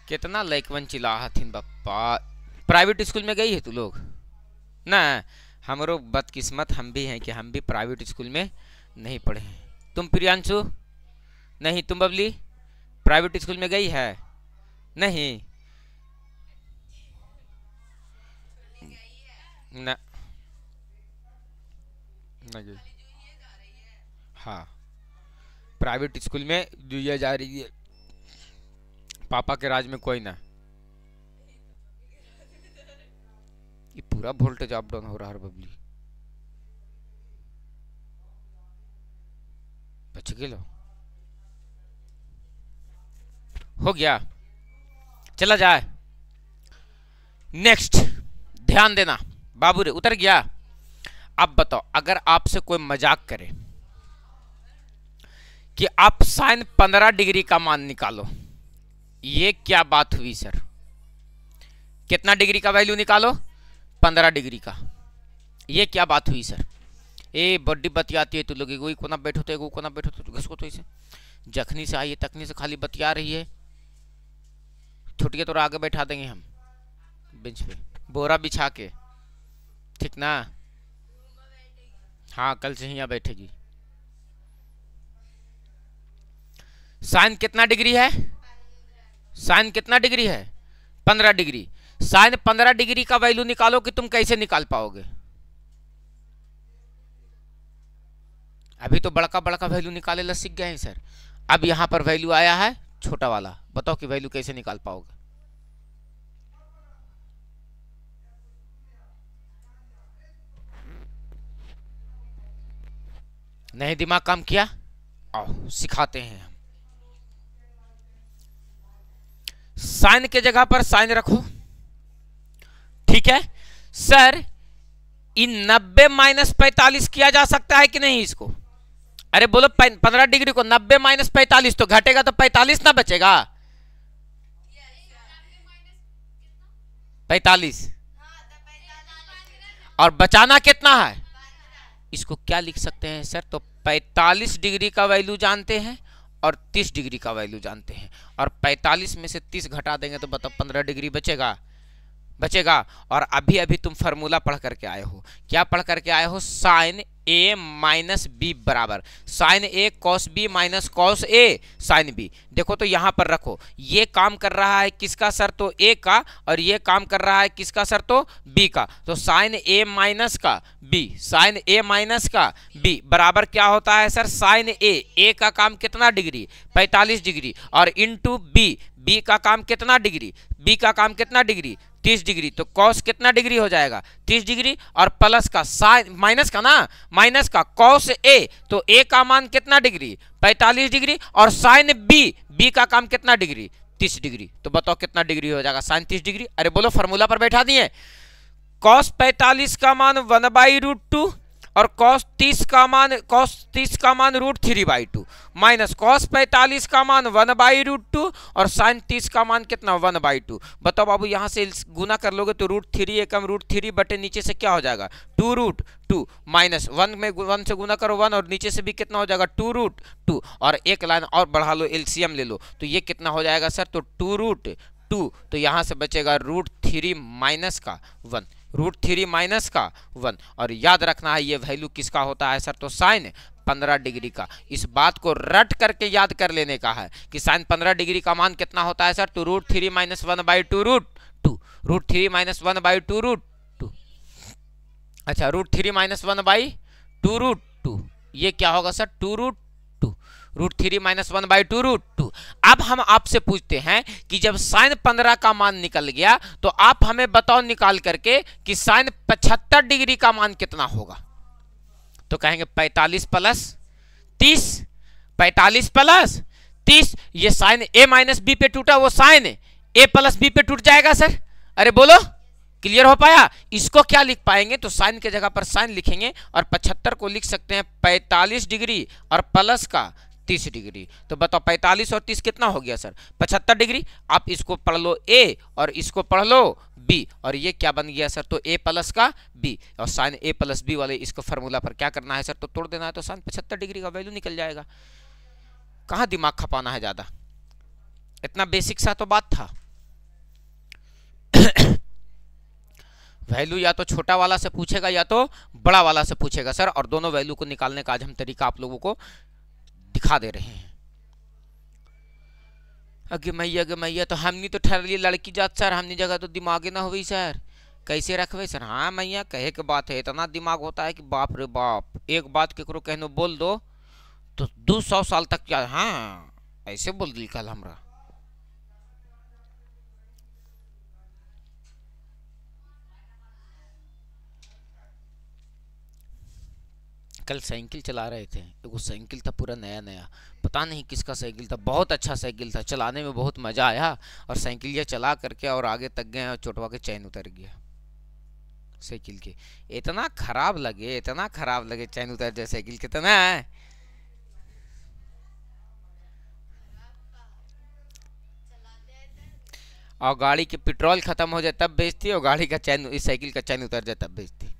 कितना लइकवन चिल्ला हथिन बप्पा। प्राइवेट स्कूल में गई है तू लोग ना? हमरो बदकिस्मत हम भी हैं कि हम भी प्राइवेट स्कूल में नहीं पढ़े हैं। तुम प्रियांशु नहीं, तुम बबली प्राइवेट स्कूल में गई है? नहीं ना, नहीं। हाँ प्राइवेट स्कूल में दुनिया जा रही है, पापा के राज में कोई ना। ये पूरा वोल्टेज अप डाउन हो रहा है बबली, बच गए लो, हो गया, चला जाए नेक्स्ट। ध्यान देना बाबू रे, उतर गया। अब बताओ, अगर आपसे कोई मजाक करे कि आप sin 15 डिग्री का मान निकालो, ये क्या बात हुई सर? कितना डिग्री का वैल्यू निकालो? 15 डिग्री का। ये क्या बात हुई सर? ए बड्डी बतियाती है तू लोग, एगो कोना बैठो तो एगो कोना बैठो तो घसको तो इसे जखनी से आई है तखनी से खाली बतिया रही है। छुटके तो आगे बैठा देंगे हम बेंच पे, बोरा बिछा के, ठीक ना? हाँ कल से यहाँ बैठेगी। साइन कितना डिग्री है? साइन कितना डिग्री है? 15 डिग्री। साइन 15 डिग्री का वैल्यू निकालो कि तुम कैसे निकाल पाओगे? अभी तो बड़का बड़का वैल्यू निकाले ला सीख गए हैं सर। अब यहां पर वैल्यू आया है छोटा वाला, बताओ कि वैल्यू कैसे निकाल पाओगे। नहीं दिमाग काम किया, आओ सिखाते हैं हम। साइन के जगह पर साइन रखो, ठीक है सर। इन 90 माइनस 45 किया जा सकता है कि नहीं इसको? अरे बोलो 15 डिग्री को 90 माइनस 45 तो घटेगा तो 45 ना बचेगा, 45 और बचाना कितना है? इसको क्या लिख सकते हैं सर? तो 45 डिग्री का वैल्यू जानते हैं और 30 डिग्री का वैल्यू जानते हैं, और 45 में से 30 घटा देंगे तो बताओ 15 डिग्री बचेगा, बचेगा। और अभी अभी तुम फार्मूला पढ़ करके आए हो, क्या पढ़ करके आए हो? साइन ए माइनस बी बराबर sign A cos B minus cos A sine B. देखो तो यहां पर रखो, ये काम कर रहा है किसका सर? तो ए का, और ये काम कर रहा है किसका सर? तो बी का। तो साइन ए माइनस का बी, साइन ए माइनस का बी बराबर क्या होता है सर? साइन ए का काम कितना डिग्री? 45 डिग्री, और इंटू बी, बी का काम कितना डिग्री? बी का काम कितना डिग्री? 30 डिग्री। तो कॉस कितना डिग्री हो जाएगा? 30 डिग्री, और प्लस का साइन, माइनस का ना, माइनस का कॉस ए, तो ए का मान कितना डिग्री? 45 डिग्री, और साइन बी, बी का काम कितना डिग्री? 30 डिग्री। तो बताओ कितना डिग्री हो जाएगा? Sine 30 degree. अरे बोलो फार्मूला पर बैठा दिए। कॉस 45 का मान 1/√2 और कॉस 30 का मान √3/2 माइनस कॉस 45 का मान 1/√2 और साइन 30 का मान कितना? 1/2। बताओ बाबू, यहां से गुना कर लोगे तो √3 एकम √3 बटे नीचे से क्या हो जाएगा? 2√2 माइनस 1 में 1 से गुना करो 1, और नीचे से भी कितना हो जाएगा? 2√2, और एक लाइन और बढ़ा लो, एलसीएम ले लो, तो ये कितना हो जाएगा सर? तो 2√2, तो यहां से बचेगा √3 माइनस का 1, √3 माइनस का 1। और याद रखना है ये वैल्यू किसका होता है सर? तो साइन 15 डिग्री का। इस बात को रट करके याद कर लेने का है कि साइन 15 डिग्री का मान कितना होता है सर? तो √3 माइनस 1/2 √3 माइनस 1/2 अच्छा, √3 माइनस 1/2 ये क्या होगा सर? 2√2 √3 माइनस 1/2 अब हम आपसे पूछते हैं कि जब साइन 15 का मान निकल गया तो आप हमें बताओ निकाल करके कि साइन 75 डिग्री का मान कितना होगा? तो कहेंगे 45 प्लस 30, 45 प्लस 30, ये साइन ए माइनस बी पे टूटा, वो साइन ए प्लस बी पे टूट जाएगा सर। अरे बोलो, क्लियर हो पाया? इसको क्या लिख पाएंगे? तो साइन के जगह पर साइन लिखेंगे, और 75 को लिख सकते हैं 45 डिग्री और प्लस का 30 डिग्री। तो बताओ 45 और 30 कितना हो गया सर? 75 डिग्री। आप इसको पढ़ लो ए और इसको पढ़ लो बी, और ये क्या बन गया सर? तो ए प्लस का बी, और साइन ए प्लस बी वाले इसको फार्मूला पर क्या करना है सर? तो तोड़ देना है, तो साइन 75 डिग्री का वैल्यू निकल जाएगा। कहाँ दिमाग खपाना है ज्यादा, इतना बेसिक सा तो बात था। वैल्यू या तो छोटा वाला से पूछेगा या तो बड़ा वाला से पूछेगा सर, और दोनों वैल्यू को निकालने का आज हम तरीका आप लोगों को दिखा दे रहे हैं। अगे मैया तो हमनी तो ठहर लड़की जात सर, हमनी जगह तो दिमागे ना हुई सर, कैसे रखवे सर? हाँ मैया, कहे के बात है, इतना दिमाग होता है कि बाप रे बाप, एक बात केकरो कहनो बोल दो तो 200 साल तक क्या। हाँ ऐसे बोल दी कल हमरा। कल साइकिल चला रहे थे, वो साइकिल था पूरा नया नया, पता नहीं किसका साइकिल था, बहुत अच्छा साइकिल था, चलाने में बहुत मजा आया, और साइकिल ये चला करके और आगे तक गए और चोटवा के चैन उतर गया साइकिल के। इतना खराब लगे, इतना खराब लगे, चैन उतर जाए साइकिल कितना है। और गाड़ी के पेट्रोल खत्म हो जाए तब बेचती, और गाड़ी का चैन, इस साइकिल का चैन उतर जाए तब बेचती।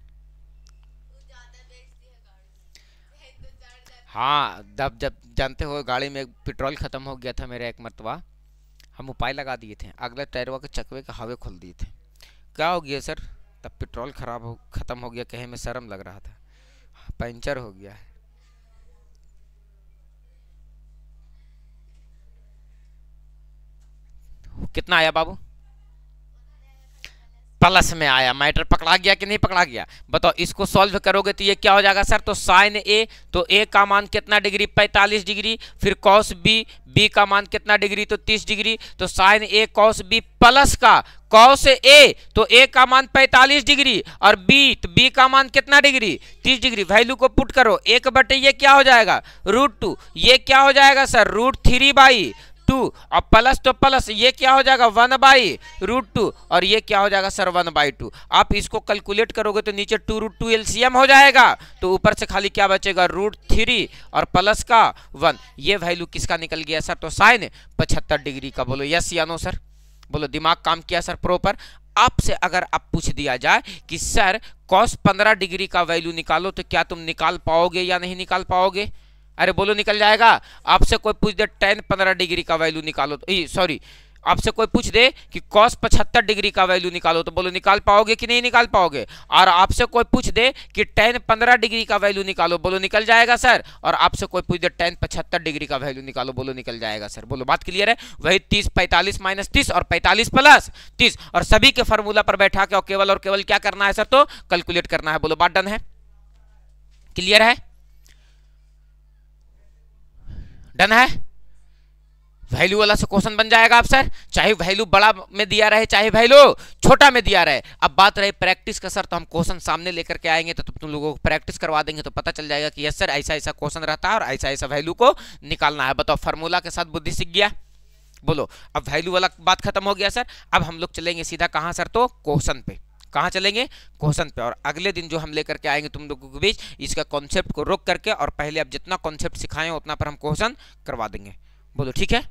हाँ, जब जानते हो गाड़ी में पेट्रोल खत्म हो गया था मेरा एक मरतबा, हम उपाय लगा दिए थे, अगले टायरवा के चकवे का हवे खोल दिए थे। क्या हो गया सर? तब पेट्रोल खत्म हो गया, कहे में शर्म लग रहा था, पंचर हो गया है। कितना आया बाबू? प्लस में आया। मैटर पकड़ा गया कि नहीं पकड़ा गया? बताओ, इसको सॉल्व करोगे तो ये क्या हो जाएगा सर? तो साइन ए, तो ए का मान कितना डिग्री? 45 डिग्री। फिर कॉस बी, बी का मान कितना डिग्री? तो 30 डिग्री। तो साइन ए कॉस बी प्लस का कॉस ए, तो ए का मान 45 डिग्री और बी, तो बी का मान कितना डिग्री? 30 डिग्री। वैल्यू को पुट करो, एक बटे ये क्या हो जाएगा? √2। ये क्या हो जाएगा सर? √3/2। और प्लस तो प्लस, ये क्या हो जाएगा? 1/√2 और ये क्या हो जाएगा सर? 1/2। आप इसको कैलकुलेट करोगे तो नीचे 2√2 एलसीएम हो जाएगा, तो ऊपर से खाली क्या बचेगा? √3 और प्लस का 1। ये वैल्यू किसका निकल गया सर? तो साइन 75 डिग्री का। बोलो यस या नो सर? बोलो दिमाग काम किया सर प्रॉपर? आपसे अगर आप पूछ दिया जाए कि सर cos 15 डिग्री का वैल्यू निकालो, तो क्या तुम निकाल पाओगे या नहीं निकाल पाओगे? अरे बोलो निकल जाएगा। आपसे कोई पूछ दे tan 15 डिग्री का वैल्यू निकालो, सॉरी, आपसे कोई पूछ दे कि cos 75 डिग्री का वैल्यू निकालो, तो बोलो निकाल पाओगे कि नहीं निकाल पाओगे? और आपसे कोई पूछ दे कि tan 15 डिग्री का वैल्यू निकालो, बोलो निकल जाएगा सर। और आपसे कोई पूछ दे tan 75 डिग्री का वैल्यू निकालो, बोलो निकल जाएगा सर। बोलो बात क्लियर है? वही 30 45 माइनस 30 और 45 प्लस 30, और सभी के फॉर्मूला पर बैठा के और केवल क्या करना है सर? तो कैलकुलेट करना है। बोलो बात डन है? क्लियर है? डन है? वैल्यू वाला से क्वेश्चन बन जाएगा आप सर, चाहे वैल्यू बड़ा में दिया रहे चाहे वैल्यू छोटा में दिया रहे। अब बात रही प्रैक्टिस का सर, तो हम क्वेश्चन सामने लेकर के आएंगे, तो तुम लोगों को प्रैक्टिस करवा देंगे, तो पता चल जाएगा कि यस सर ऐसा ऐसा क्वेश्चन रहता है और ऐसा ऐसा वैल्यू को निकालना है। बताओ, फार्मूला के साथ बुद्धि सीख गया? बोलो, अब वैल्यू वाला बात खत्म हो गया सर। अब हम लोग चलेंगे सीधा कहाँ सर? तो क्वेश्चन पे। कहाँ चलेंगे? क्वेश्चन पे। और अगले दिन जो हम लेकर के आएंगे तुम लोगों के बीच, इसका कॉन्सेप्ट को रोक करके, और पहले अब जितना कॉन्सेप्ट सिखाएं उतना पर हम क्वेश्चन करवा देंगे। बोलो ठीक है?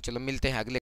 चलो मिलते हैं अगले